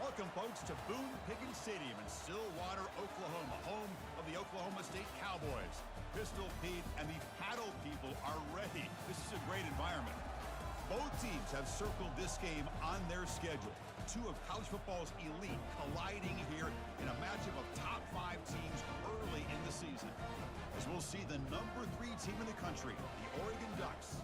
Welcome, folks, to Boone Pickens Stadium in Stillwater, Oklahoma, home of the Oklahoma State Cowboys. Pistol Pete and the Paddle people are ready. This is a great environment. Both teams have circled this game on their schedule. Two of college football's elite colliding here in a matchup of top 5 teams early in the season. As we'll see the number 3 team in the country, the Oregon Ducks,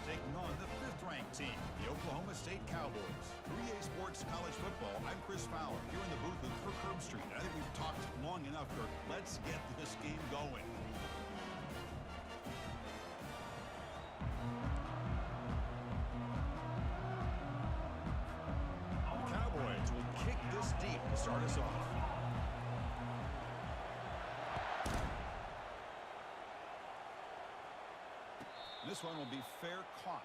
taking on the 5th-ranked team, the Oklahoma State Cowboys. 3A Sports College Football, I'm Chris Fowler, here in the booth with Kirk Herbstreit. I think we've talked long enough, Kirk. Let's get this game going. The Cowboys will kick this deep to start us off. This one will be fair caught.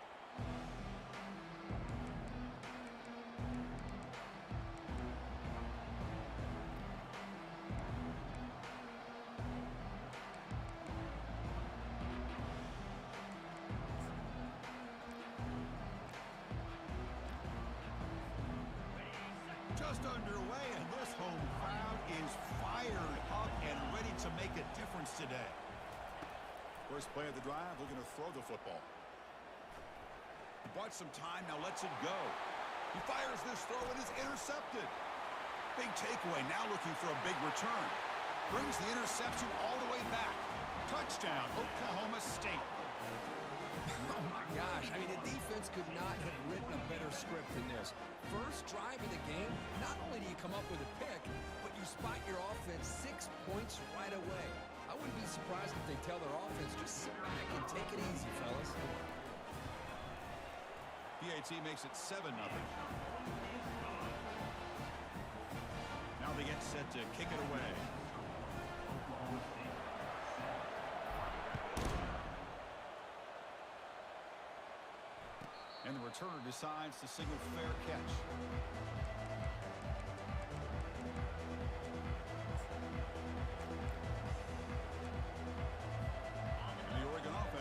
Just underway, and this home crowd is fired up and ready to make a difference today. First play of the drive, looking to throw the football. He bought some time, now lets it go. He fires this throw and is intercepted. Big takeaway, now looking for a big return. Brings the interception all the way back. Touchdown, Oklahoma State. Oh my gosh, I mean, the defense could not have written a better script than this. First drive of the game, not only do you come up with a pick, but you spot your offense 6 points right away. I wouldn't be surprised if they tell their offense, just sit back and take it easy, fellas. PAT makes it 7-0. Now they get set to kick it away. And the returner decides to signal fair catch.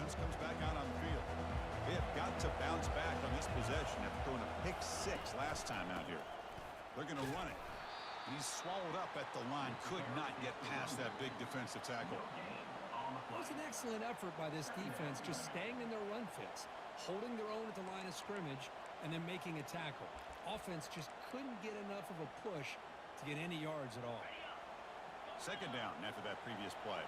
Comes back out on the field. They have got to bounce back on this possession after throwing a pick 6 last time out here. They're going to run it. And he's swallowed up at the line. Could not get past that big defensive tackle. It was an excellent effort by this defense, just staying in their run fits, holding their own at the line of scrimmage, and then making a tackle. Offense just couldn't get enough of a push to get any yards at all. Second down after that previous play.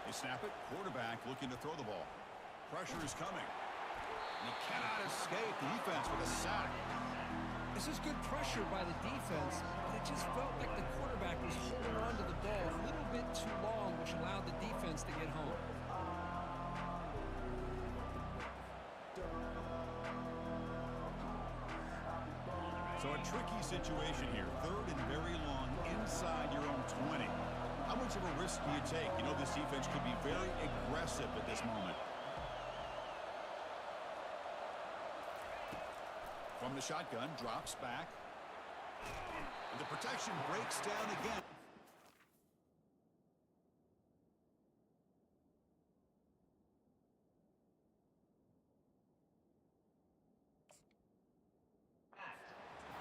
They snap it. Quarterback looking to throw the ball. Pressure is coming. And he cannot escape. The defense with a sack. This is good pressure by the defense, but it just felt like the quarterback was holding on to the ball a little bit too long, which allowed the defense to get home. So a tricky situation here. 3rd and very long inside your own 20. How much of a risk do you take? You know this defense could be very aggressive at this moment. From the shotgun, drops back. And the protection breaks down again.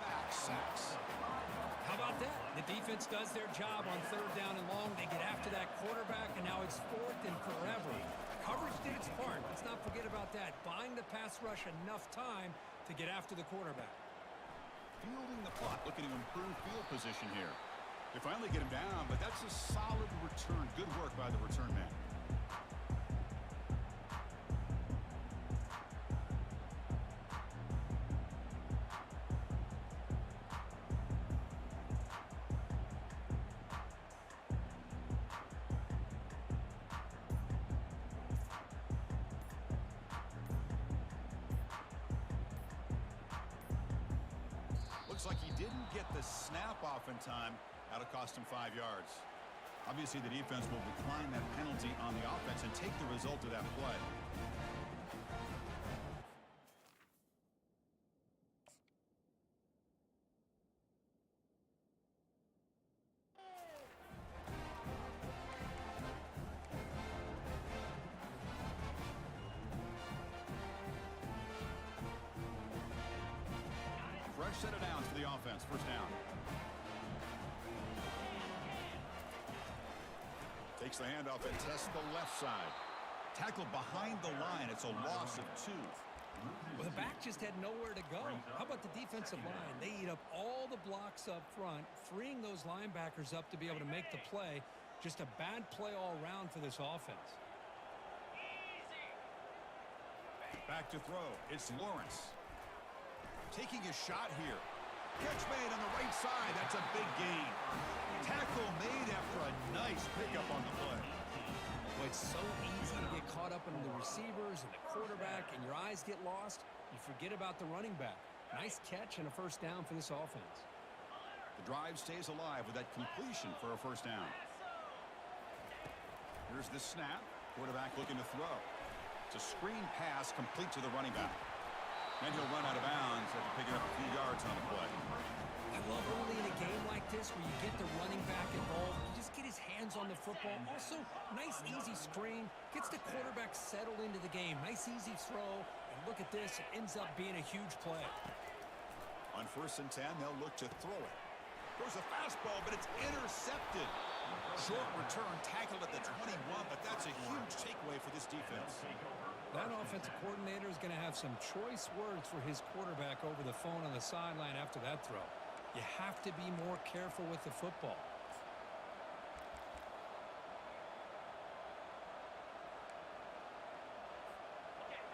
Back sacks. How about that? The defense does their job on 3rd down and long. They get after that quarterback, and now it's 4th and forever. Coverage did its part. Let's not forget about that. Buying the pass rush enough time to get after the quarterback. Fielding the clock, looking to improve field position here. They finally get him down, but that's a solid return. Good work by the return man. Looks like he didn't get the snap off in time. That'll cost him 5 yards. Obviously, the defense will decline that penalty on the offense and take the result of that play. Fresh set of downs for the offense. 1st down. Takes the handoff and tests the left side. Tackled behind the line. It's a loss of 2. Well, the back just had nowhere to go. How about the defensive line? They eat up all the blocks up front, freeing those linebackers up to be able to make the play. Just a bad play all around for this offense. Back to throw. It's Lawrence. Taking a shot here. Catch made on the right side. That's a big gain. Tackle made after a nice pickup on the play. Well, it's so easy to get caught up in the receivers and the quarterback, and your eyes get lost. You forget about the running back. Nice catch and a 1st down for this offense. The drive stays alive with that completion for a 1st down. Here's the snap. Quarterback looking to throw. It's a screen pass complete to the running back. And he'll run out of bounds after picking up a few yards on the play. I love early in a game like this where you get the running back involved. You just get his hands on the football. Also, nice, easy screen. Gets the quarterback settled into the game. Nice, easy throw. And look at this. It ends up being a huge play. On 1st and 10, they'll look to throw it. Throws a fastball, but it's intercepted. Short return, tackled at the 21, but that's a huge takeaway for this defense. That offensive coordinator is going to have some choice words for his quarterback over the phone on the sideline after that throw. You have to be more careful with the football.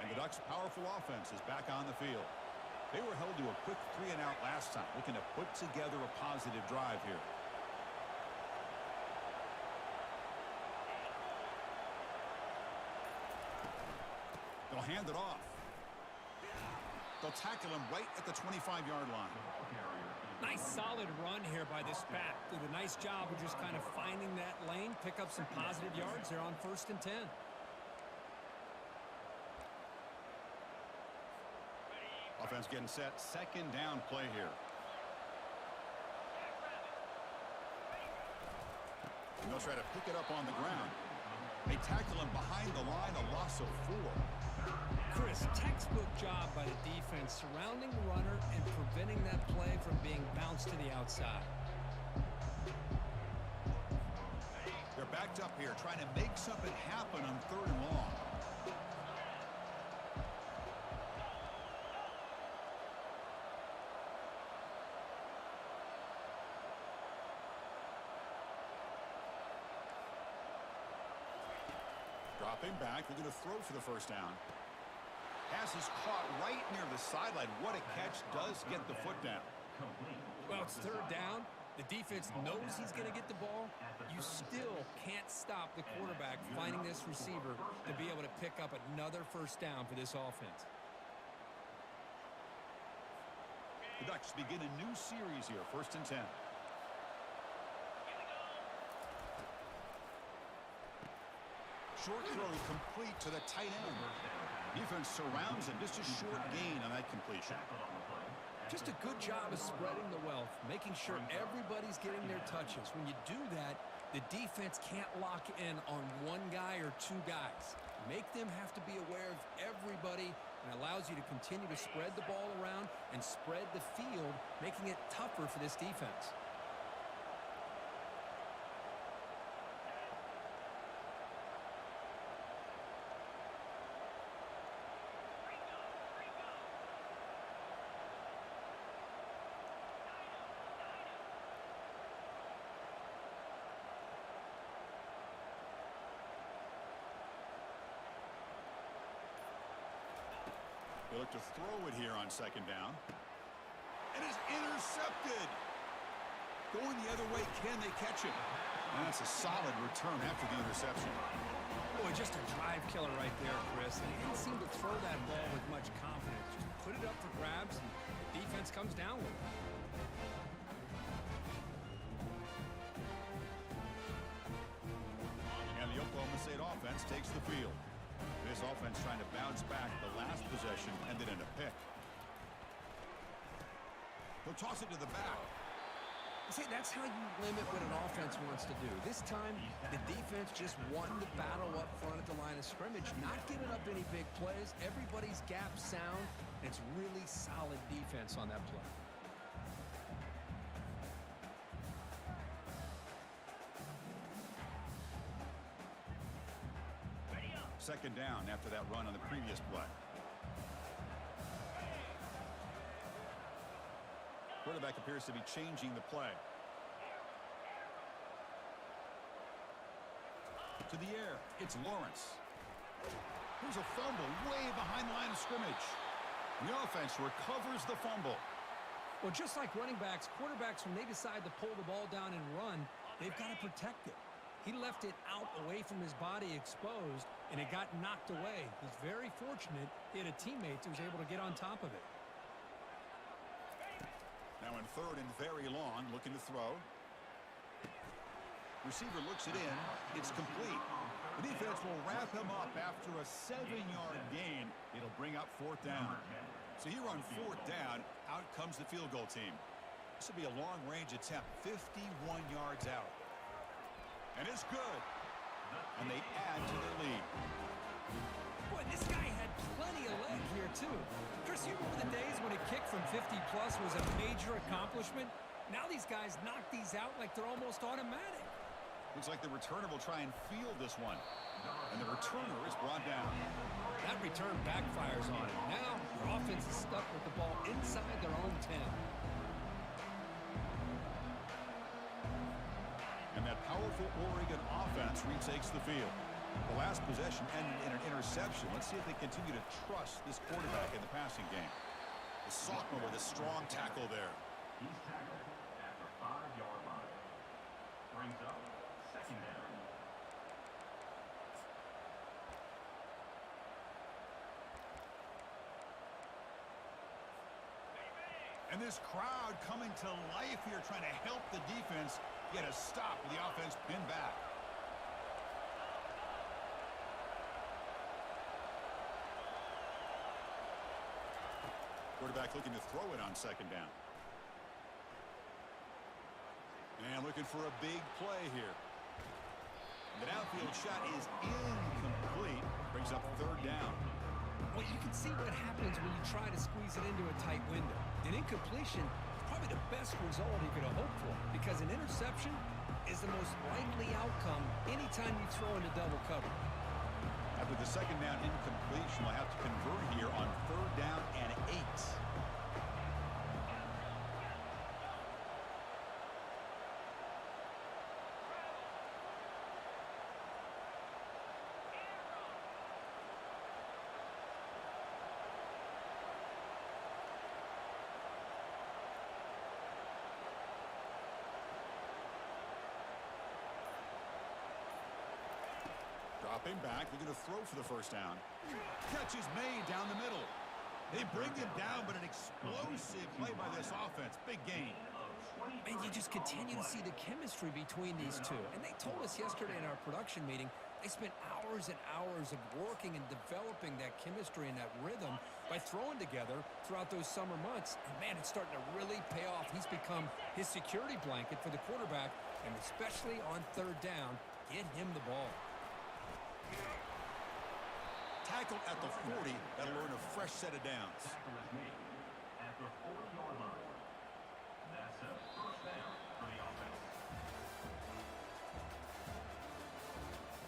And the Ducks' powerful offense is back on the field. They were held to a quick 3-and-out last time, looking to put together a positive drive here. They'll hand it off. They'll tackle him right at the 25-yard line. Nice solid run here by this back. Did a nice job of just kind of finding that lane, pick up some positive yards there on 1st and 10. Offense getting set. 2nd down play here. And they'll try to pick it up on the ground. They tackle him behind the line, a loss of 4. Chris, textbook job by the defense surrounding the runner and preventing that play from being bounced to the outside. They're backed up here trying to make something happen on 3rd and long. Dropping back, they're going to throw for the 1st down. Pass is caught right near the sideline. What a catch. Does get the foot down. Well, it's 3rd down. The defense knows he's going to get the ball. You still can't stop the quarterback finding this receiver to be able to pick up another 1st down for this offense. The Ducks begin a new series here. 1st and 10. Short throw complete to the tight end. Defense surrounds him. Just a short gain on that completion. Just a good job of spreading the wealth, making sure everybody's getting their touches. When you do that, the defense can't lock in on one guy or 2 guys. Make them have to be aware of everybody, and allows you to continue to spread the ball around and spread the field, making it tougher for this defense. They look to throw it here on second down. And it's intercepted. Going the other way, can they catch it? And that's a solid return after the interception. Boy, just a drive killer right there, Chris. And he didn't seem to throw that ball with much confidence. Just put it up for grabs, and the defense comes down with it. And the Oklahoma State offense takes the field. This offense trying to bounce back. The last possession ended in a pick. He'll toss it to the back. See, that's how you limit what an offense wants to do. This time, the defense just wanting to battle up front at the line of scrimmage, not giving up any big plays. Everybody's gap sound, and it's really solid defense on that play. Second down after that run on the previous play. Quarterback appears to be changing the play. To the air, it's Lawrence. Here's a fumble way behind the line of scrimmage. The offense recovers the fumble. Well, just like running backs, quarterbacks, when they decide to pull the ball down and run, they've got to protect it. He left it out away from his body exposed, and it got knocked away. He's very fortunate he had a teammate who was able to get on top of it. Now in third and very long, looking to throw. Receiver looks it in. It's complete. The defense will wrap him up after a 7-yard gain. It'll bring up fourth down. So here on fourth down, out comes the field goal team. This will be a long-range attempt, 51 yards out. And it's good. And they add to their lead. Boy, this guy had plenty of leg here, too. Chris, you remember the days when a kick from 50-plus was a major accomplishment? Now these guys knock these out like they're almost automatic. Looks like the returner will try and field this one. And the returner is brought down. That return backfires on it. Now your offense is stuck with the ball inside their own 10. And that powerful Oregon offense retakes the field. The last possession ended in an interception. Let's see if they continue to trust this quarterback in the passing game. The sophomore with a strong tackle there. He's tackled at the 5-yard line. Brings up second down. And this crowd coming to life here, trying to help the defense get a stop with the offense pinned back. Quarterback looking to throw it on second down. And looking for a big play here. The downfield shot is incomplete. Brings up third down. Well, you can see what happens when you try to squeeze it into a tight window. An incompletion is probably the best result you could have hoped for, because an interception is the most likely outcome anytime you throw into double cover. After the second down incompletion, we'll have to convert here on third down and 8. Dropping back, looking to throw for the first down. Catch is made down the middle. They bring him down, but an explosive play by this offense. Big gain. And you just continue to see the chemistry between these two. And they told us yesterday in our production meeting, they spent hours and hours of working and developing that chemistry and that rhythm by throwing together throughout those summer months. And, man, it's starting to really pay off. He's become his security blanket for the quarterback, and especially on third down, get him the ball. Tackle at the 40. That'll earn a fresh set of downs. Tackle is made at the 40-yard line. That's a first down for the offense.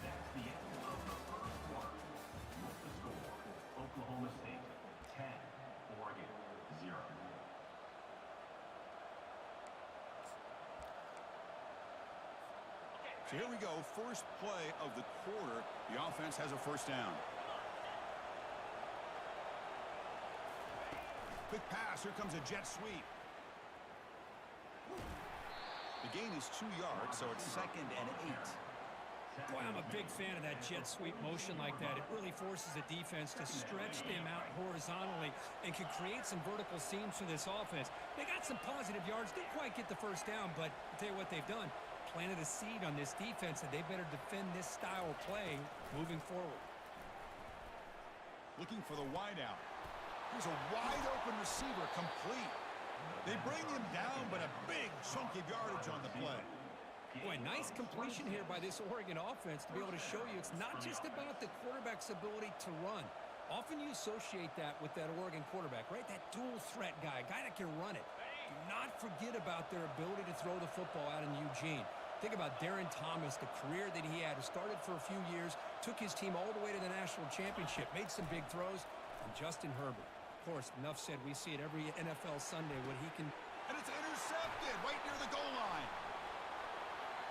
That's the end of the first quarter. With the score, Oklahoma State 10, Oregon 0. So here we go. First play of the quarter. The offense has a first down. Quick pass. Here comes a jet sweep. The gain is 2 yards, so it's 2nd and 8. Boy, I'm a big fan of that jet sweep motion like that. It really forces the defense to stretch them out horizontally and can create some vertical seams for this offense. They got some positive yards. Didn't quite get the first down, but I'll tell you what they've done. Planted a seed on this defense, and they better defend this style of play moving forward. Looking for the wideout. Here's a wide-open receiver, complete. They bring him down, but a big chunk of yardage on the play. Boy, nice completion here by this Oregon offense to be able to show you it's not just about the quarterback's ability to run. Often you associate that with that Oregon quarterback, right? That dual threat guy that can run it. Do not forget about their ability to throw the football out in Eugene. Think about Darren Thomas, the career that he had, who started for a few years, took his team all the way to the national championship, made some big throws, and Justin Herbert. Of course, enough said, we see it every NFL Sunday what he can. And it's intercepted right near the goal line.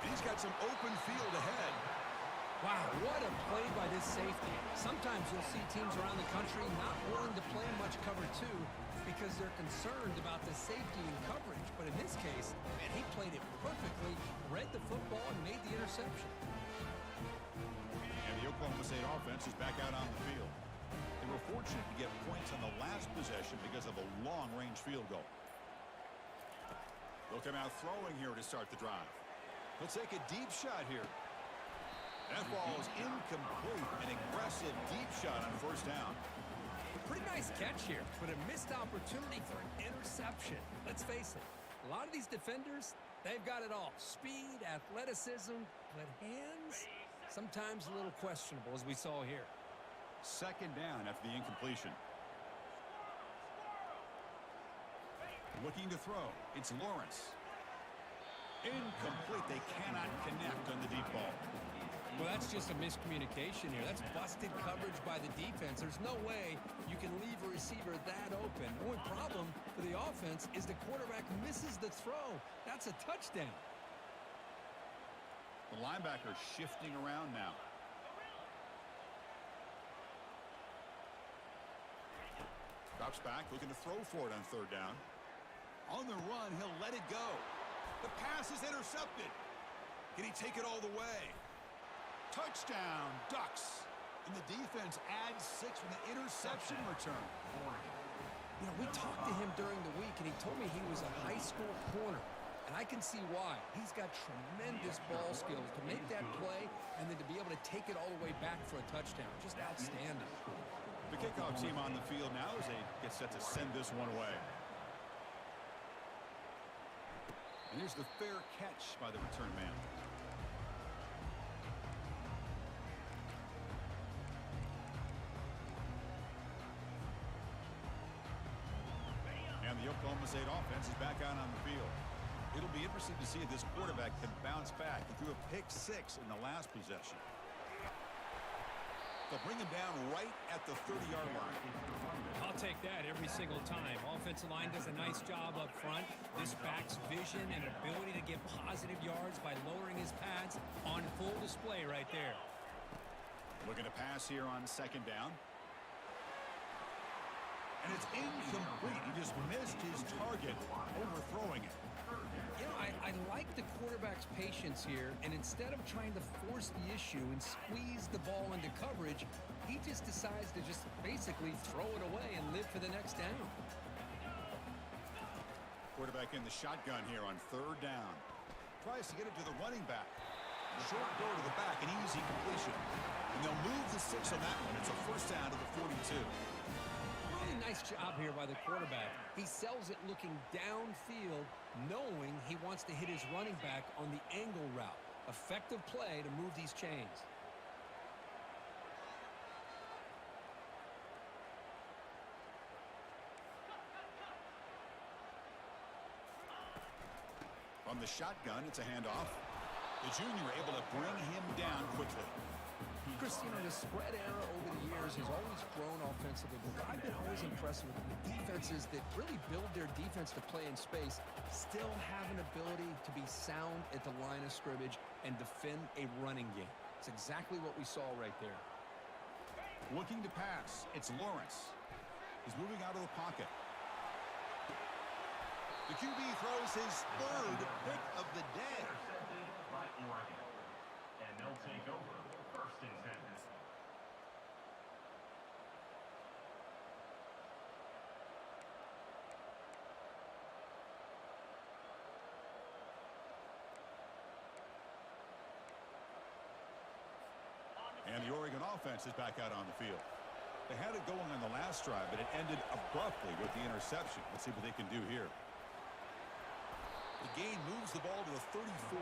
And he's got some open field ahead. Wow, what a play by this safety. Sometimes you'll see teams around the country not willing to play much cover 2 because they're concerned about the safety and coverage. But in this case, man, he played it perfectly, read the football, and made the interception. And the Oklahoma State offense is back out on the field. They were fortunate to get points on the last possession because of a long-range field goal. They'll come out throwing here to start the drive. He'll take a deep shot here. That ball is incomplete. An aggressive deep shot on 1st down. Pretty nice catch here, but a missed opportunity for an interception. Let's face it, a lot of these defenders, they've got it all. Speed, athleticism, but hands, sometimes a little questionable, as we saw here. 2nd down after the incompletion. Looking to throw. It's Lawrence. Incomplete. They cannot connect on the deep ball. Well, that's just a miscommunication here. That's busted coverage by the defense. There's no way you can leave a receiver that open. The only problem for the offense is the quarterback misses the throw. That's a touchdown. The linebacker shifting around now. Drops back, looking to throw for it on 3rd down. On the run, he'll let it go. The pass is intercepted. Can he take it all the way? Touchdown, Ducks. And the defense adds 6 with an interception return. You know, we talked to him during the week, and he told me he was a high school corner. And I can see why. He's got tremendous ball skills to make that play and then to be able to take it all the way back for a touchdown. Just outstanding. The kickoff team on the field now as they get set to send this one away. And here's the fair catch by the return man. And the Oklahoma State offense is back out on the field. It'll be interesting to see if this quarterback can bounce back. He threw a pick 6 in the last possession. They'll bring him down right at the 30-yard line. I'll take that every single time. Offensive line does a nice job up front. This back's vision and ability to get positive yards by lowering his pads on full display right there. Looking to pass here on 2nd down. And it's incomplete. He just missed his target, overthrowing it. You know, I like the quarterback's patience here, and instead of trying to force the issue and squeeze the ball into coverage, he just decides to just basically throw it away and live for the next down. Quarterback in the shotgun here on 3rd down. Tries to get it to the running back. Short go to the back, an easy completion. And they'll move the 6 on that one. It's a 1st down to the 42. Really nice job here by the quarterback. He sells it looking downfield, knowing he wants to hit his running back on the angle route. Effective play to move these chains. From the shotgun, it's a handoff. The junior able to bring him down quickly. Chris, you know, the spread era over the years has always grown offensively, but what I've been always impressed with the defenses that really build their defense to play in space still have an ability to be sound at the line of scrimmage and defend a running game. It's exactly what we saw right there. Looking to pass, it's Lawrence. He's moving out of the pocket. The QB throws his third pick of the day. Intercepted by Oregon. And they'll take over 1st and 10. And the Oregon offense is back out on the field. They had it going on the last drive, but it ended abruptly with the interception. Let's see what they can do here. The gain moves the ball to the 34.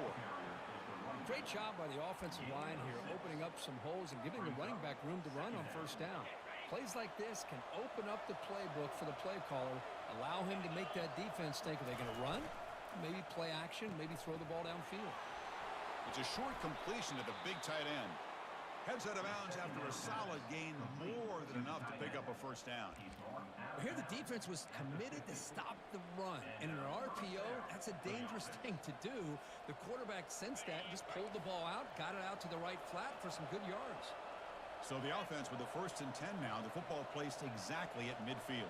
Great job by the offensive line here, opening up some holes and giving the running back room to run on 1st down. Plays like this can open up the playbook for the play caller, allow him to make that defense think, are they going to run? Maybe play action, maybe throw the ball downfield. It's a short completion to the big tight end. Heads out of bounds after a solid gain, more than enough to pick up a 1st down. Here the defense was committed to stop the run. And in an RPO, that's a dangerous thing to do. The quarterback sensed that and just pulled the ball out, got it out to the right flat for some good yards. So the offense with the 1st and 10 now, the football placed exactly at midfield.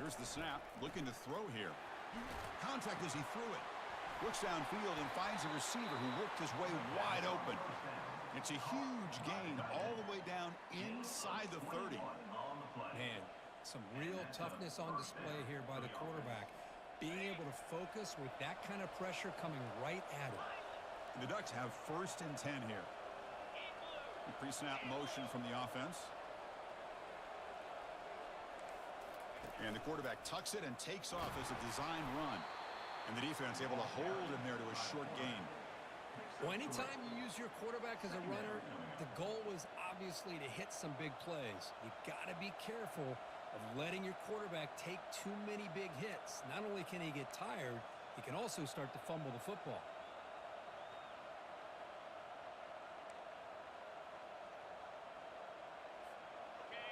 Here's the snap, looking to throw here. Contact as he threw it. Looks downfield and finds a receiver who worked his way wide open. It's a huge gain all the way down inside the 30. Man, some real toughness on display here by the quarterback. Being able to focus with that kind of pressure coming right at him. The Ducks have 1st and 10 here. Pre-snap motion from the offense. And the quarterback tucks it and takes off as a design run. And the defense able to hold him there to a short gain. Well, anytime you use your quarterback as a runner, the goal is obviously to hit some big plays. You got to be careful of letting your quarterback take too many big hits. Not only can he get tired, he can also start to fumble the football.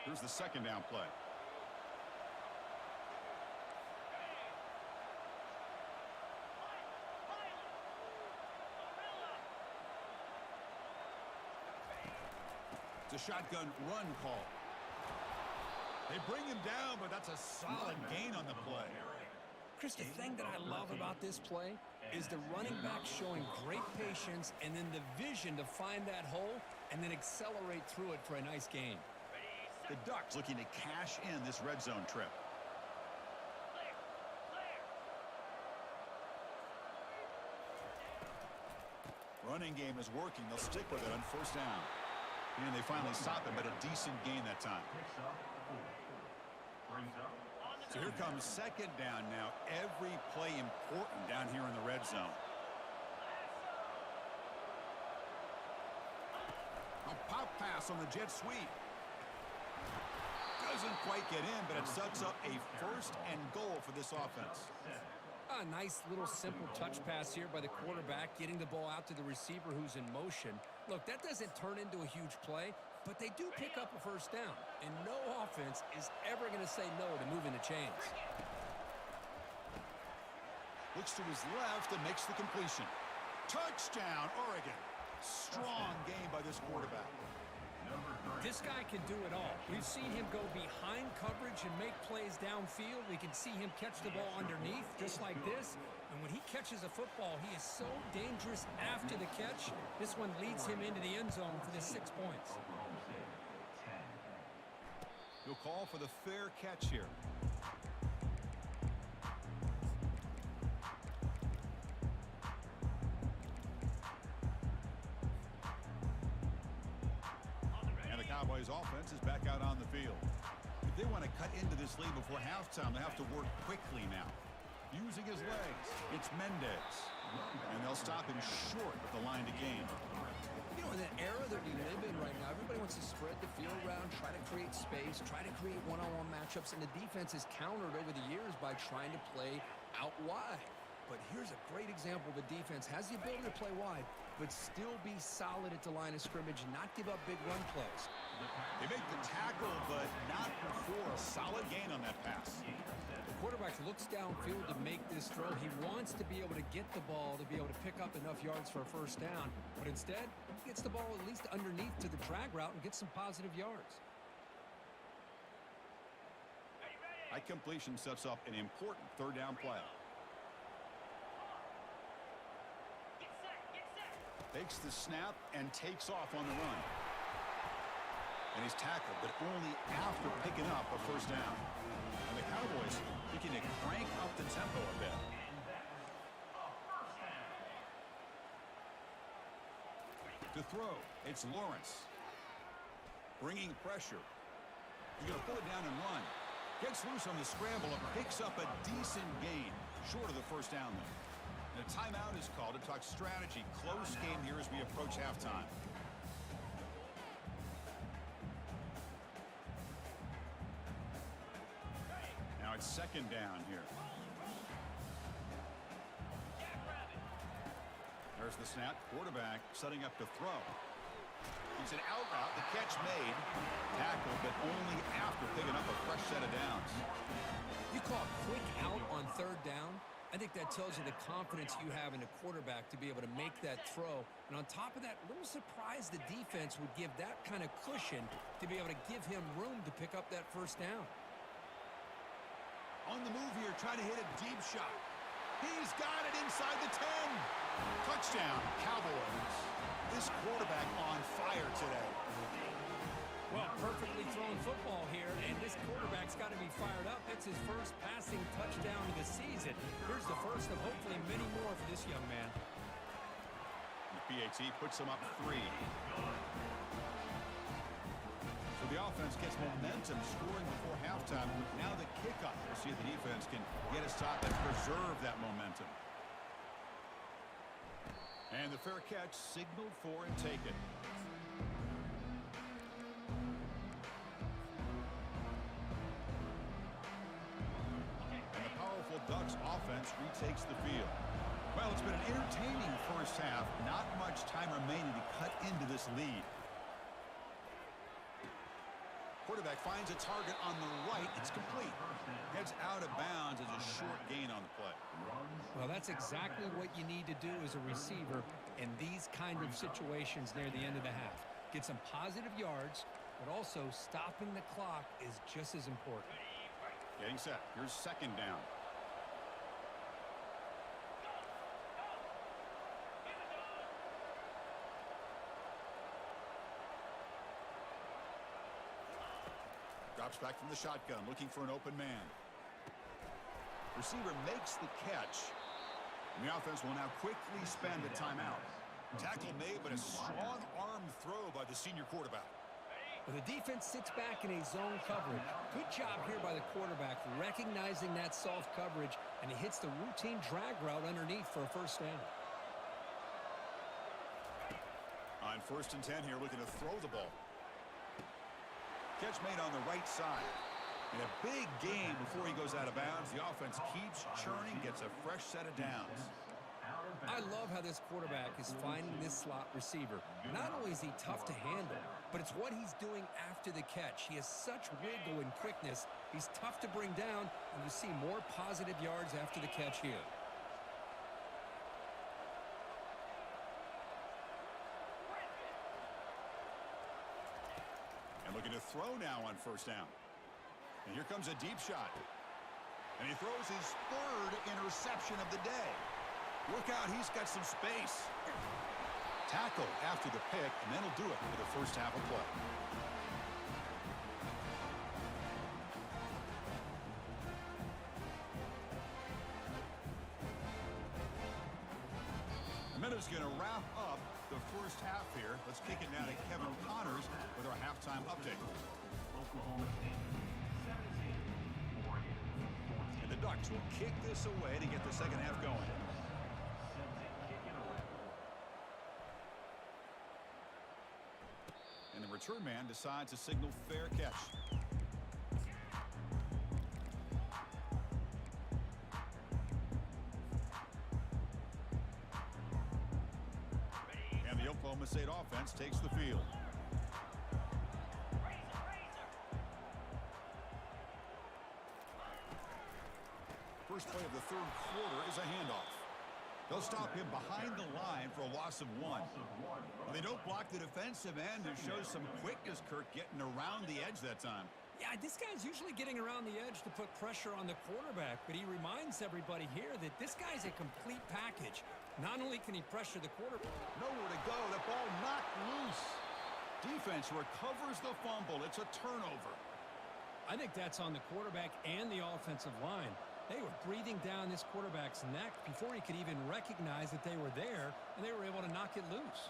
Here's the 2nd down play. It's a shotgun run call. They bring him down, but that's a solid gain on the play. Chris, the thing that I love about this play is the running back showing great patience and then the vision to find that hole and then accelerate through it for a nice gain. The Ducks looking to cash in this red zone trip. Running game is working. They'll stick with it on 1st down. And they finally stop him, but a decent gain that time. So here comes 2nd down now. Every play important down here in the red zone. A pop pass on the jet sweep. Doesn't quite get in, but it sets up a 1st and goal for this offense. A nice little simple touch pass here by the quarterback, getting the ball out to the receiver who's in motion. Look, that doesn't turn into a huge play, but they do pick up a 1st down. And no offense is ever going to say no to moving the chains. Looks to his left and makes the completion. Touchdown, Oregon. Strong game by this quarterback. This guy can do it all. We've seen him go behind coverage and make plays downfield. We can see him catch the ball underneath just like this. And when he catches a football, he is so dangerous after the catch. This one leads him into the end zone for the 6 points. He'll call for the fair catch here. Cowboys offense is back out on the field. If they want to cut into this lead before halftime, they have to work quickly now. Using his legs, it's Mendez. And they'll stop him short with the line to gain. You know, in the era that we live in right now, everybody wants to spread the field around, try to create space, try to create one-on-one matchups, and the defense has countered over the years by trying to play out wide. But here's a great example. The defense has the ability to play wide, but still be solid at the line of scrimmage, not give up big run plays. They make the tackle, but not before a solid gain on that pass. The quarterback looks downfield to make this throw. He wants to be able to get the ball to be able to pick up enough yards for a 1st down, but instead, he gets the ball at least underneath to the drag route and gets some positive yards. That completion sets up an important third down play. Takes the snap and takes off on the run. And he's tackled, but only after picking up a first down. And the Cowboys looking to crank up the tempo a bit. To throw, it's Lawrence. Bringing pressure. He's going to pull it down and run. Gets loose on the scramble and picks up a decent gain. Short of the first down, though. And a timeout is called to talk strategy. Close game here as we approach halftime. Now it's second down here. There's the snap. Quarterback setting up to throw. He's an out route. The catch made. Tackle, but only after picking up a fresh set of downs. You call a quick out on third down. I think that tells you the confidence you have in a quarterback to be able to make that throw. And on top of that, a little surprised the defense would give that kind of cushion to be able to give him room to pick up that first down. On the move here, trying to hit a deep shot. He's got it inside the 10. Touchdown, Cowboys. This quarterback on fire today. Well, perfectly thrown football here, and this quarterback's got to be fired up. It's his first passing touchdown of the season. Here's the first of hopefully many more for this young man. The PAT puts him up 3. So the offense gets momentum scoring before halftime. Now the kickoff. We'll see if the defense can get a stop and preserve that momentum. And the fair catch signaled for and taken. And the powerful Ducks offense retakes the field. Well, it's been an entertaining first half. Not much time remaining to cut into this lead. Quarterback finds a target on the right. It's complete. Heads out of bounds as a short gain on the play. Well, that's exactly what you need to do as a receiver in these kind of situations near the end of the half. Get some positive yards, but also stopping the clock is just as important. Getting set. Here's second down. Drops back from the shotgun, looking for an open man. Receiver makes the catch. And the offense will now quickly spend a timeout. Tackle made, but a strong arm throw by the senior quarterback. Well, the defense sits back in a zone coverage. Good job here by the quarterback, recognizing that soft coverage, and he hits the routine drag route underneath for a first down. On 1st and 10 here, looking to throw the ball. Catch made on the right side. And a big gain before he goes out of bounds. The offense keeps churning, gets a fresh set of downs. I love how this quarterback is finding this slot receiver. Not only is he tough to handle, but it's what he's doing after the catch. He has such wiggle and quickness. He's tough to bring down, and you see more positive yards after the catch here. And looking to throw now on first down. And here comes a deep shot. And he throws his 3rd interception of the day. Look out, he's got some space. Tackle after the pick, and that'll do it for the first half of play. The minute's going to wrap up the first half here. Let's kick it now to Kevin Connors with our halftime update. Oklahoma State 17, Oregon 14. And the Ducks will kick this away to get the second half going. Set to kick it away. And the return man decides to signal fair catch. And the Oklahoma State offense takes the field. First play of the 3rd quarter is a handoff. They'll stop him behind the line for a loss of 1. They don't block the defensive end. It shows some quickness, Kirk, getting around the edge that time. Yeah, this guy's usually getting around the edge to put pressure on the quarterback, but he reminds everybody here that this guy's a complete package. Not only can he pressure the quarterback. Nowhere to go. The ball knocked loose. Defense recovers the fumble. It's a turnover. I think that's on the quarterback and the offensive line. They were breathing down this quarterback's neck before he could even recognize that they were there, and they were able to knock it loose.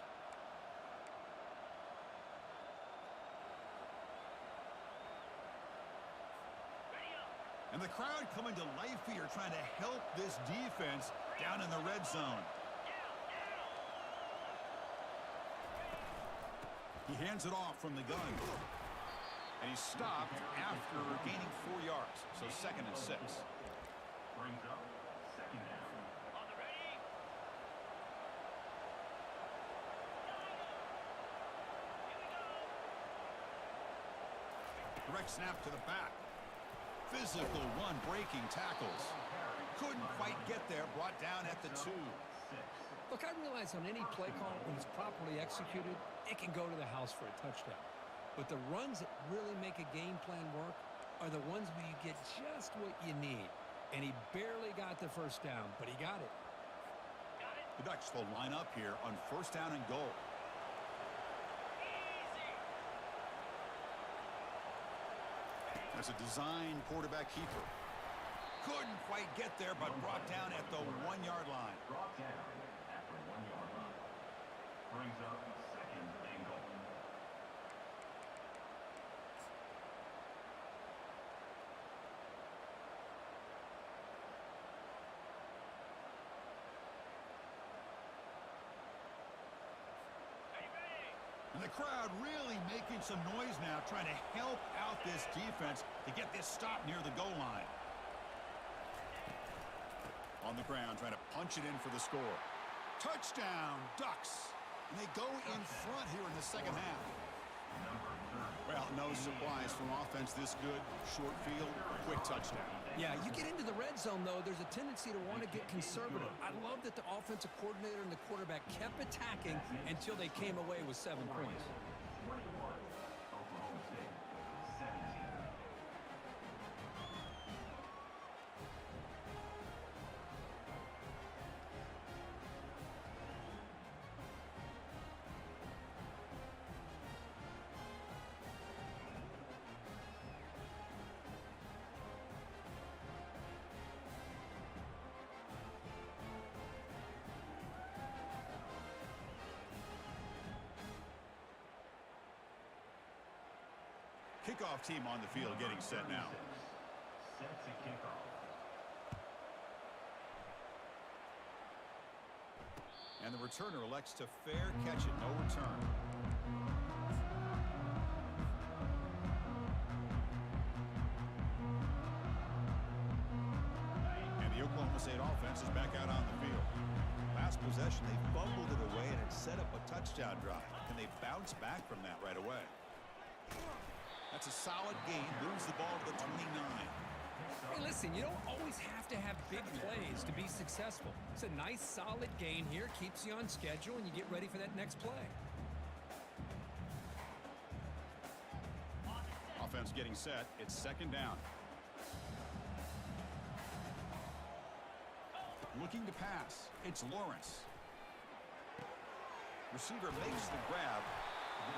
And the crowd coming to life here, trying to help this defense down in the red zone. He hands it off from the gun. And he's stopped after gaining 4 yards. So 2nd and 6. Brings up second down. Direct snap to the back. Physical one, breaking tackles. Couldn't quite get there, brought down at the 2. Look, I realize on any play call, when it's properly executed, it can go to the house for a touchdown. But the runs that really make a game plan work are the ones where you get just what you need. And he barely got the first down, but he got it. The Ducks will line up here on 1st down and goal. That's a design quarterback keeper. Couldn't quite get there, but brought down at the 1-yard line. Brought down at the 1-yard line. Brings up second and goal. And the crowd really making some noise now, trying to help out this defense to get this stop near the goal line. On the ground, trying to punch it in for the score. Touchdown, Ducks. And they go in front here in the 2nd half. Well, no surprise from offense this good. Short field, quick touchdown. Yeah, you get into the red zone, though, there's a tendency to want to get conservative. I love that the offensive coordinator and the quarterback kept attacking until they came away with 7 points. 21, Oklahoma State, 17. Kickoff team on the field getting set now. Set to kickoff. And the returner elects to fair catch it, no return. And the Oklahoma State offense is back out on the field. Last possession, they fumbled it away and it set up a touchdown drive. Can they bounce back from that right away? That's a solid gain. Moves the ball to the 29. Hey, listen, you don't always have to have big plays to be successful. It's a nice, solid gain here. Keeps you on schedule, and you get ready for that next play. Offense getting set. It's 2nd down. Looking to pass. It's Lawrence. Receiver makes the grab.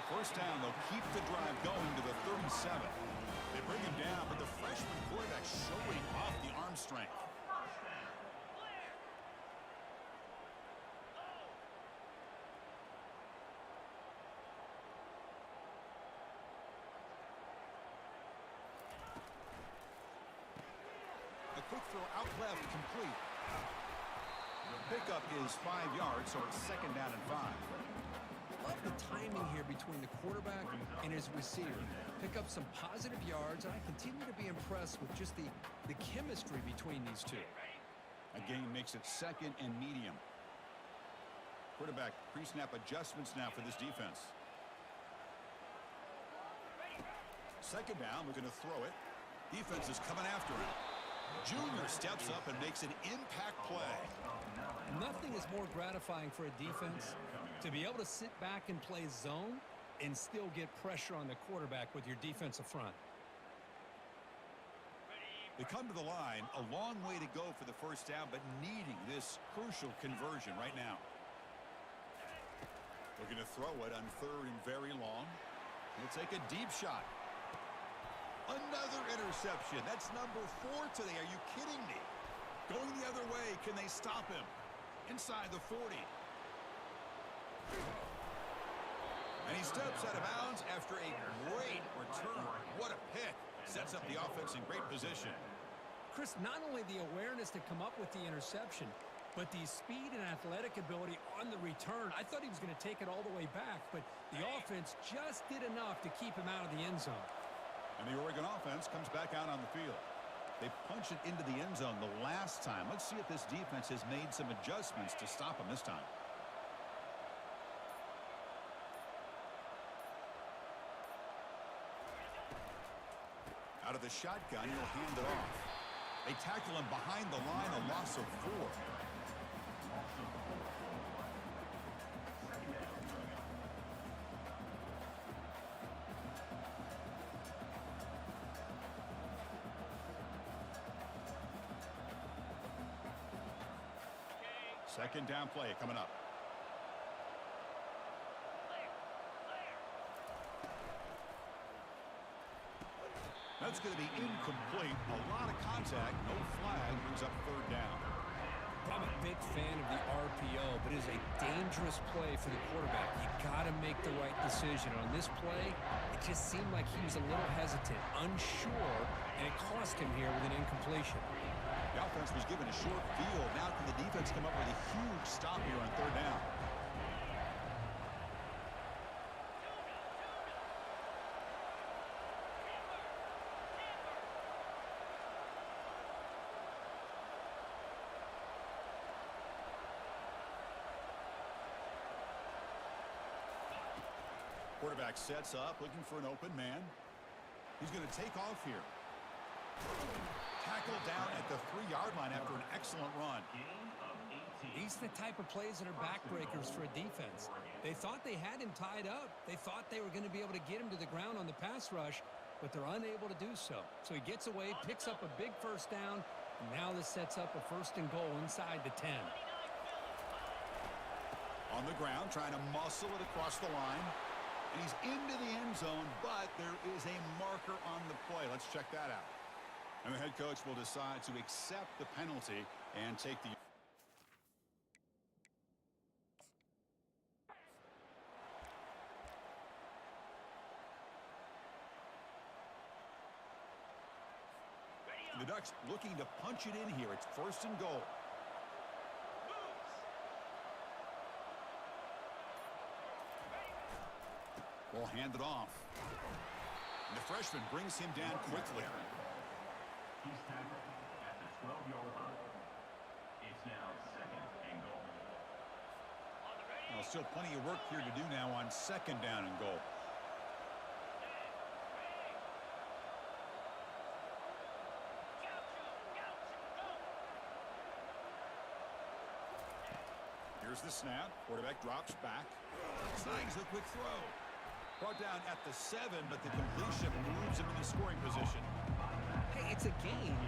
1st down, they'll keep the drive going to the 37. They bring him down, but the freshman quarterback showing off the arm strength. A quick throw out left, complete. The pickup is 5 yards, so it's 2nd down and 5. Love the timing here between the quarterback and his receiver. Pick up some positive yards, and I continue to be impressed with just the chemistry between these two. A gain makes it 2nd and medium. Quarterback pre-snap adjustments now for this defense. 2nd down, looking to throw it. Defense is coming after him. Junior steps up and makes an impact play. Nothing is more gratifying for a defense to be able to sit back and play zone and still get pressure on the quarterback with your defensive front. They come to the line, a long way to go for the first down, but needing this crucial conversion right now. Looking to throw it on 3rd and very long. He'll take a deep shot. Another interception. That's number 4 today. Are you kidding me? Going the other way. Can they stop him? Inside the 40. And he steps out of bounds after a great return. What a pick. Sets up the offense in great position. Chris, not only the awareness to come up with the interception, but the speed and athletic ability on the return. I thought he was going to take it all the way back, but the offense just did enough to keep him out of the end zone. And the Oregon offense comes back out on the field. They punch it into the end zone the last time. Let's see if this defense has made some adjustments to stop him this time. Out of the shotgun, he'll hand it off. They tackle him behind the line, a loss of 4. Second down play coming up. That's going to be incomplete. A lot of contact. No flag. Brings up 3rd down. I'm a big fan of the RPO, but it is a dangerous play for the quarterback. You got to make the right decision. On this play, it just seemed like he was a little hesitant, unsure, and it cost him here with an incompletion. The offense was given a short field. Now can the defense come up with a huge stop here on 3rd down? Quarterback sets up, looking for an open man. He's going to take off here. Tackled down at the 3-yard line after an excellent run. These are the type of plays that are backbreakers for a defense. They thought they had him tied up. They thought they were going to be able to get him to the ground on the pass rush, but they're unable to do so. So he gets away, picks up a big first down, and now this sets up a 1st and goal inside the 10. On the ground, trying to muscle it across the line. And he's into the end zone, but there is a marker on the play. Let's check that out. And the head coach will decide to accept the penalty and take the... The Ducks looking to punch it in here. It's 1st and goal. Ball handed off. And the freshman brings him down quickly. He's tackled at the 12-yard line. It's now 2nd and goal. Well, still plenty of work here to do now on 2nd down and goal. Here's the snap. Quarterback drops back. Snags the quick throw. Brought down at the 7, but the completion moves him into scoring position. Hey, it's a game.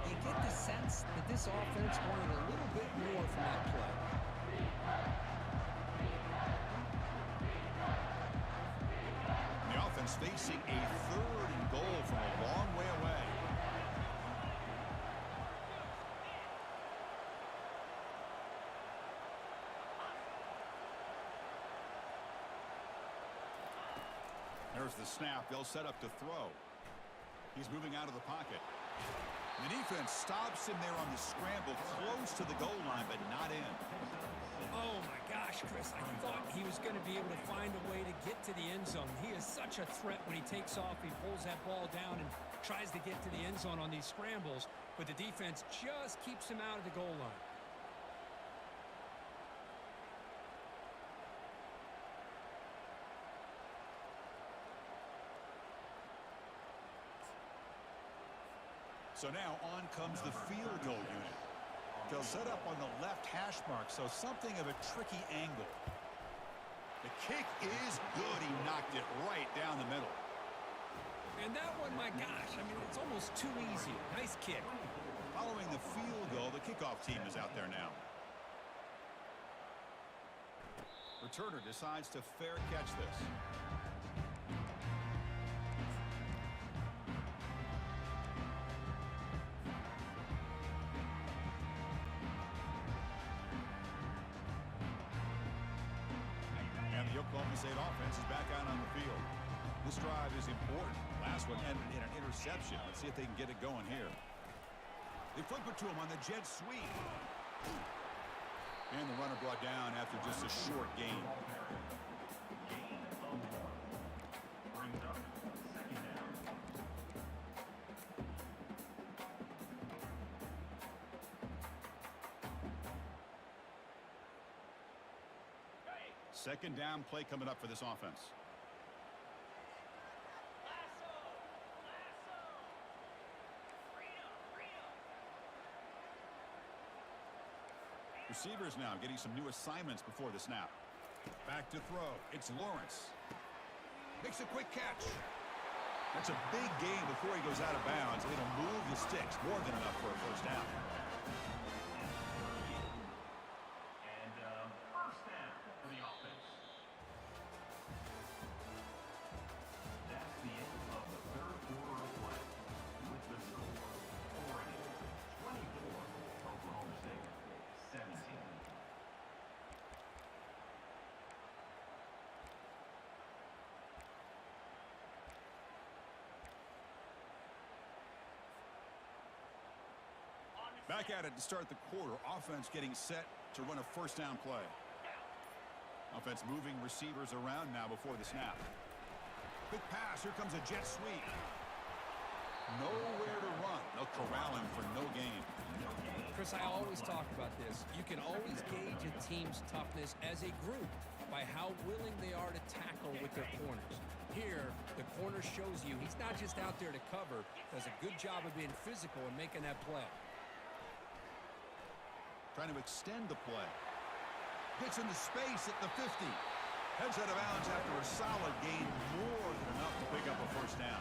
You get the sense that this offense wanted a little bit more from that play. The offense facing a 3rd and goal from a long way away. There's the snap. They'll set up to throw. He's moving out of the pocket. The defense stops him there on the scramble, close to the goal line, but not in. Oh, my gosh, Chris. I thought he was going to be able to find a way to get to the end zone. He is such a threat when he takes off. He pulls that ball down and tries to get to the end zone on these scrambles, but the defense just keeps him out of the goal line. So now on comes the field goal unit. They'll set up on the left hash mark, so something of a tricky angle. The kick is good. He knocked it right down the middle. And that one, my gosh, I mean, it's almost too easy. Nice kick. Following the field goal, the kickoff team is out there now. Returner decides to fair catch this. And the Oklahoma State offense is back out on the field. This drive is important. Last one ended in an interception. Let's see if they can get it going here. They flip it to him on the jet sweep. And the runner brought down after just a short gain. Gain of 1. Brings up 2nd down. Second down play coming up for this offense. Receivers now getting some new assignments before the snap. Back to throw. It's Lawrence. Makes a quick catch. That's a big gain before he goes out of bounds. It'll move the sticks more than enough for a first down. And first down for the offense. That's the end of the 3rd quarter of play. With the score, Oregon 24, Oklahoma State 17. Back at it to start the quarter. Offense getting set to run a first down play. Offense moving receivers around now before the snap. Quick pass. Here comes a jet sweep. Nowhere to run. They'll corral him for no gain. Chris, I always talk about this. You can always gauge a team's toughness as a group by how willing they are to tackle with their corners. Here, the corner shows you he's not just out there to cover, does a good job of being physical and making that play. Trying to extend the play. Gets into space at the 50. Heads out of bounds after a solid gain, more than enough to pick up a first down.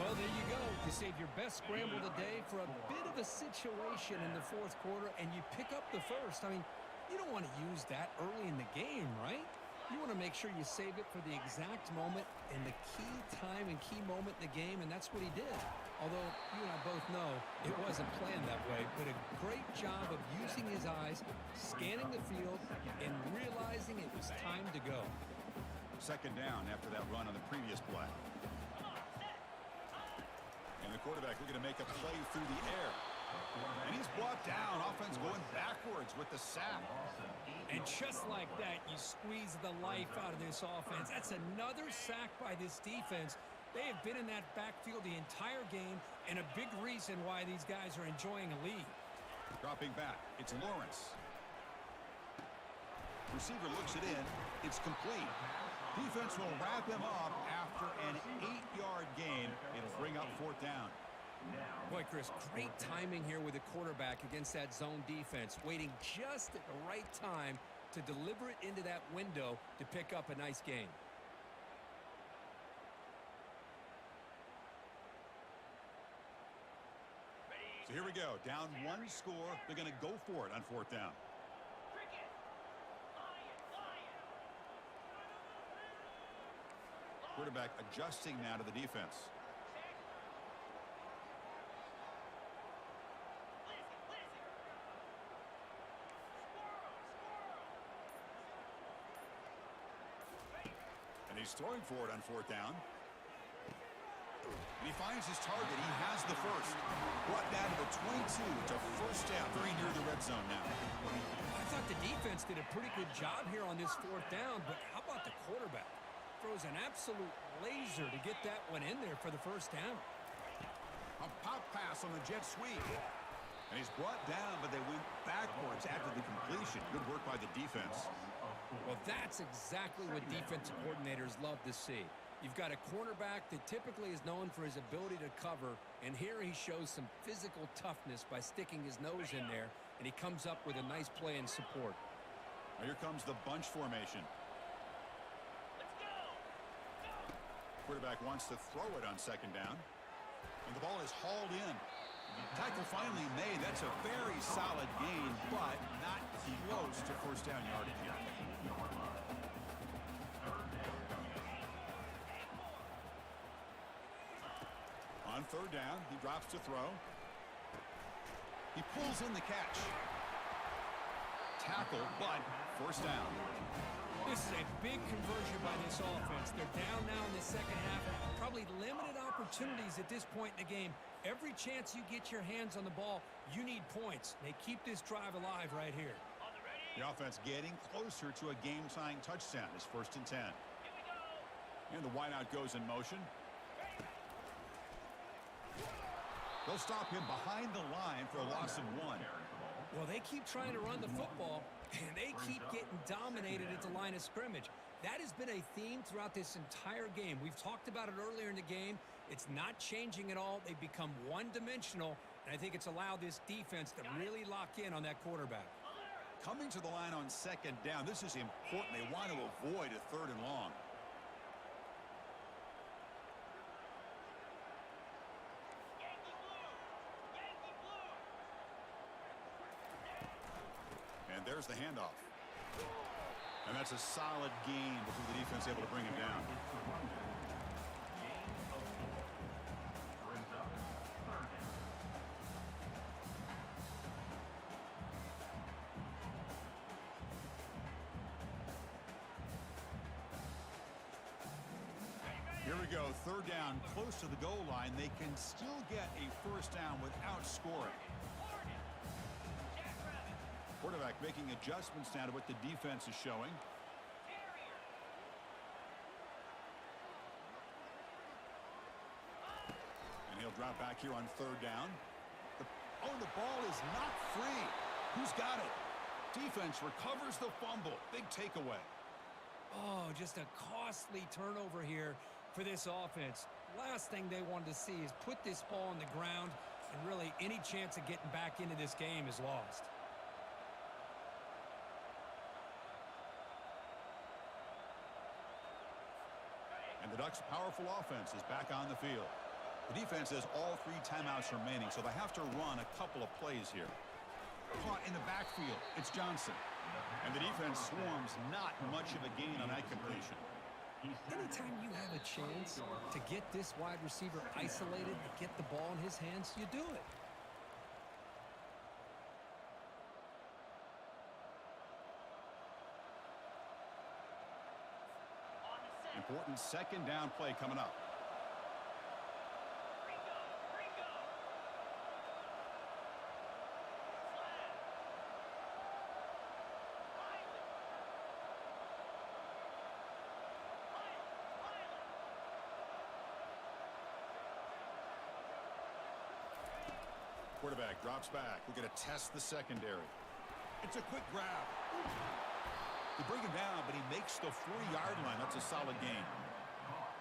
Well, there you go. You save your best scramble today for a bit of a situation in the 4th quarter, and you pick up the first. I mean, you don't want to use that early in the game, right? You want to make sure you save it for the exact moment and the key time and key moment in the game, and that's what he did. Although you and I both know it wasn't planned that way, but a great job of using his eyes, scanning the field, and realizing it was time to go. Second down after that run on the previous play. And the quarterback looking to make a play through the air. And he's brought down. Offense going backwards with the sack. And just like that, you squeeze the life out of this offense. That's another sack by this defense. They have been in that backfield the entire game, and a big reason why these guys are enjoying a lead. Dropping back. It's Lawrence. Receiver looks it in. It's complete. Defense will wrap him up after an 8-yard gain. It'll bring up 4th down. Boy, Chris, great timing here with the quarterback against that zone defense, waiting just at the right time to deliver it into that window to pick up a nice gain. So here we go. Down 1 score. They're going to go for it on 4th down. Quarterback adjusting now to the defense. And he's throwing for it on 4th down. And he finds his target. He has the first. Brought down to the 22 to first down. Very near the red zone now. I thought the defense did a pretty good job here on this 4th down, but how about the quarterback? Throws an absolute laser to get that one in there for the first down. A pop pass on the jet sweep. And he's brought down, but they went backwards after the completion. Good work by the defense. Well, that's exactly what defensive coordinators love to see. You've got a cornerback that typically is known for his ability to cover, and here he shows some physical toughness by sticking his nose in there, and he comes up with a nice play in support. Now here comes the bunch formation. Quarterback wants to throw it on second down. And the ball is hauled in. Tackle finally made. That's a very solid gain, but not close to first down yardage yet. On third down, he drops to throw. He pulls in the catch. Tackle, but first down. This is a big conversion by this offense. They're down now in the second half. Probably limited opportunities at this point in the game. Every chance you get your hands on the ball, you need points. They keep this drive alive right here. The offense getting closer to a game-tying touchdown. It's 1st and 10. And the wideout goes in motion. They'll stop him behind the line for a loss of 1. Well, they keep trying to run the football, and they keep getting dominated at the line of scrimmage. That has been a theme throughout this entire game. We've talked about it earlier in the game. It's not changing at all. They've become one-dimensional, and I think it's allowed this defense to really lock in on that quarterback. Coming to the line on second down, this is important. They want to avoid a 3rd and long. And there's the handoff. And that's a solid gain before the defense able to bring him down. Here we go, 3rd down, close to the goal line. They can still get a first down without scoring. Quarterback making adjustments now to what the defense is showing. And he'll drop back here on 3rd down. The ball is not free. Who's got it? Defense recovers the fumble. Big takeaway. Oh, just a costly turnover here for this offense. Last thing they wanted to see is put this ball on the ground, and really any chance of getting back into this game is lost. And the Ducks' powerful offense is back on the field. The defense has all 3 timeouts remaining, so they have to run a couple of plays here. Caught in the backfield, it's Johnson. And the defense swarms, not much of a gain on that completion. Anytime you have a chance to get this wide receiver isolated, to get the ball in his hands, you do it. Important second down play coming up. Quarterback drops back. We're going to test the secondary. It's a quick grab. They bring him down, but he makes the 40-yard line. That's a solid gain.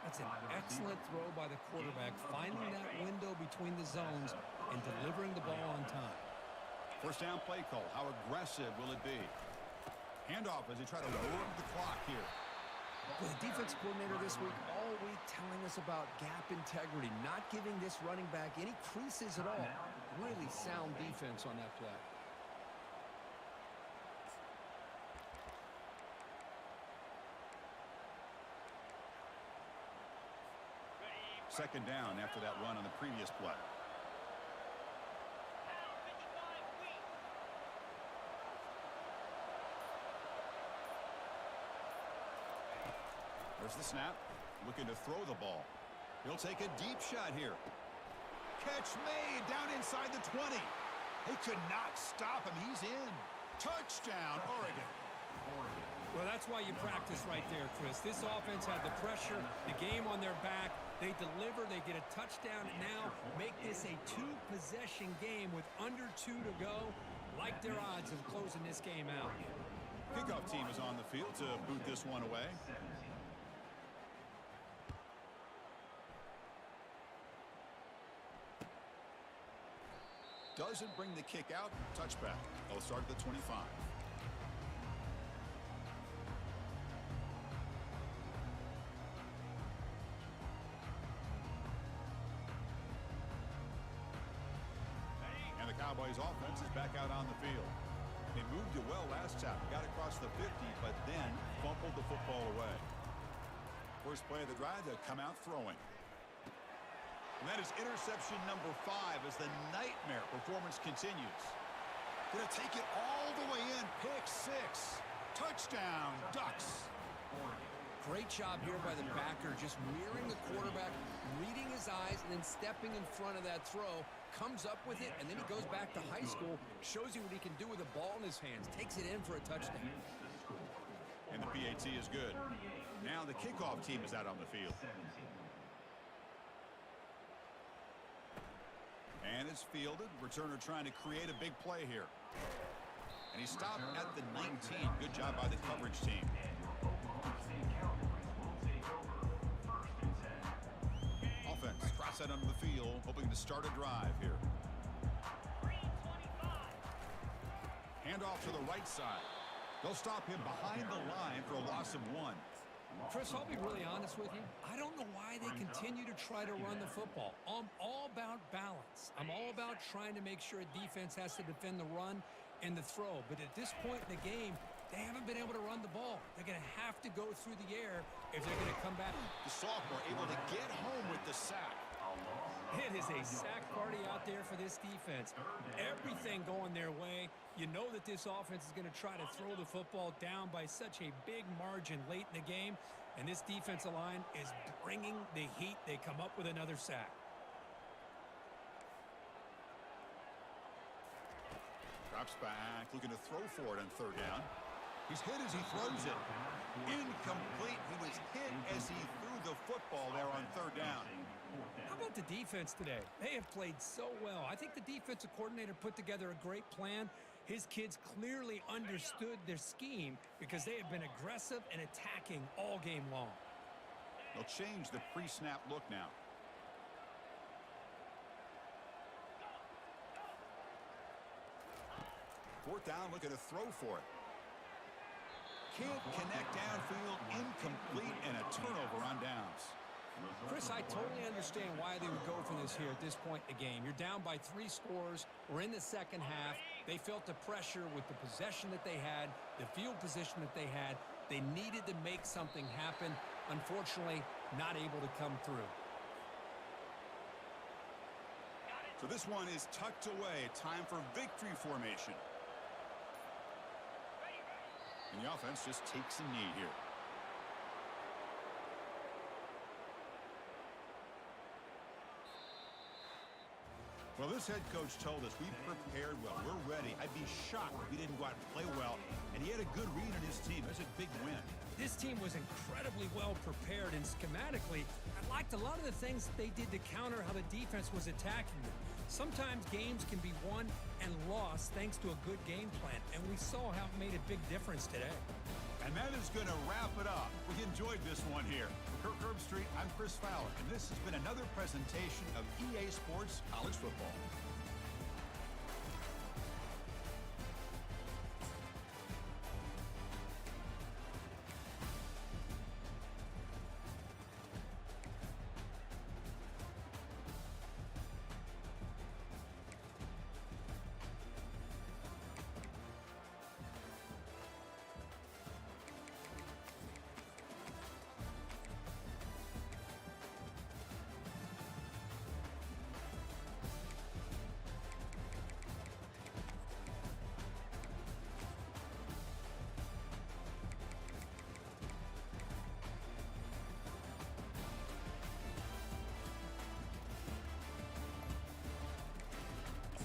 That's an excellent throw by the quarterback, finding that window between the zones and delivering the ball on time. First down play call. How aggressive will it be? Handoff as they try to work the clock here. Well, the defense coordinator this week all week telling us about gap integrity, not giving this running back any creases at all. Really sound defense on that play. Second down after that run on the previous play. There's the snap. Looking to throw the ball. He'll take a deep shot here. Catch made down inside the 20. They could not stop him. He's in. Touchdown, Oregon. Well, that's why you practice right there, Chris. This offense had the pressure, the game on their back. They deliver, they get a touchdown, and now make this a 2-possession game with under 2 to go. Like their odds of closing this game out. Kickoff team is on the field to boot this one away. Doesn't bring the kick out. Touchback. They'll start at the 25. Illinois' offense is back out on the field. They moved it well last time, got across the 50, but then fumbled the football away. First play of the drive, they'll come out throwing. And that is interception number 5 as the nightmare performance continues. Gonna take it all the way in. Pick 6. Touchdown, Ducks. Great job here by the backer, just mirroring the quarterback, reading his eyes, and then stepping in front of that throw, comes up with it, and then he goes back to high school, shows you what he can do with the ball in his hands, takes it in for a touchdown. And the PAT is good. Now the kickoff team is out on the field. And it's fielded. Returner trying to create a big play here. And he stopped at the 19. Good job by the coverage team. Offense trots that onto the field, hoping to start a drive here. Handoff to the right side. They'll stop him behind the line for a loss of 1. Chris, I'll be really honest with you. I don't know why they continue to try to run the football. I'm all about balance. I'm all about trying to make sure a defense has to defend the run and the throw. But at this point in the game, they haven't been able to run the ball. They're going to have to go through the air if they're going to come back. The sophomore able to get home with the sack. It is a sack party out there for this defense. Everything going their way. You know that this offense is going to try to throw the football down by such a big margin late in the game. And this defensive line is bringing the heat. They come up with another sack. Drops back, looking to throw for it on 3rd down. He's hit as he throws it. Incomplete. He was hit as he threw the football there on 3rd down. How about the defense today? They have played so well. I think the defensive coordinator put together a great plan. His kids clearly understood their scheme because they have been aggressive and attacking all game long. They'll change the pre-snap look now. Fourth down, looking to throw for it. Can't connect downfield, incomplete, and a turnover on downs. Chris, I totally understand why they would go for this here at this point in the game. You're down by 3 scores. We're in the second half. They felt the pressure with the possession that they had, the field position that they had. They needed to make something happen. Unfortunately, not able to come through. So this one is tucked away. Time for victory formation. And the offense just takes a knee here. Well, this head coach told us we prepared well. We're ready. I'd be shocked if we didn't go out and play well. And he had a good read on his team. That's a big win. This team was incredibly well prepared, and schematically, I liked a lot of the things that they did to counter how the defense was attacking them. Sometimes games can be won and lost thanks to a good game plan, and we saw how it made a big difference today. And that is going to wrap it up. We enjoyed this one here. For Kirk Herbstreit, I'm Chris Fowler, and this has been another presentation of EA Sports College Football.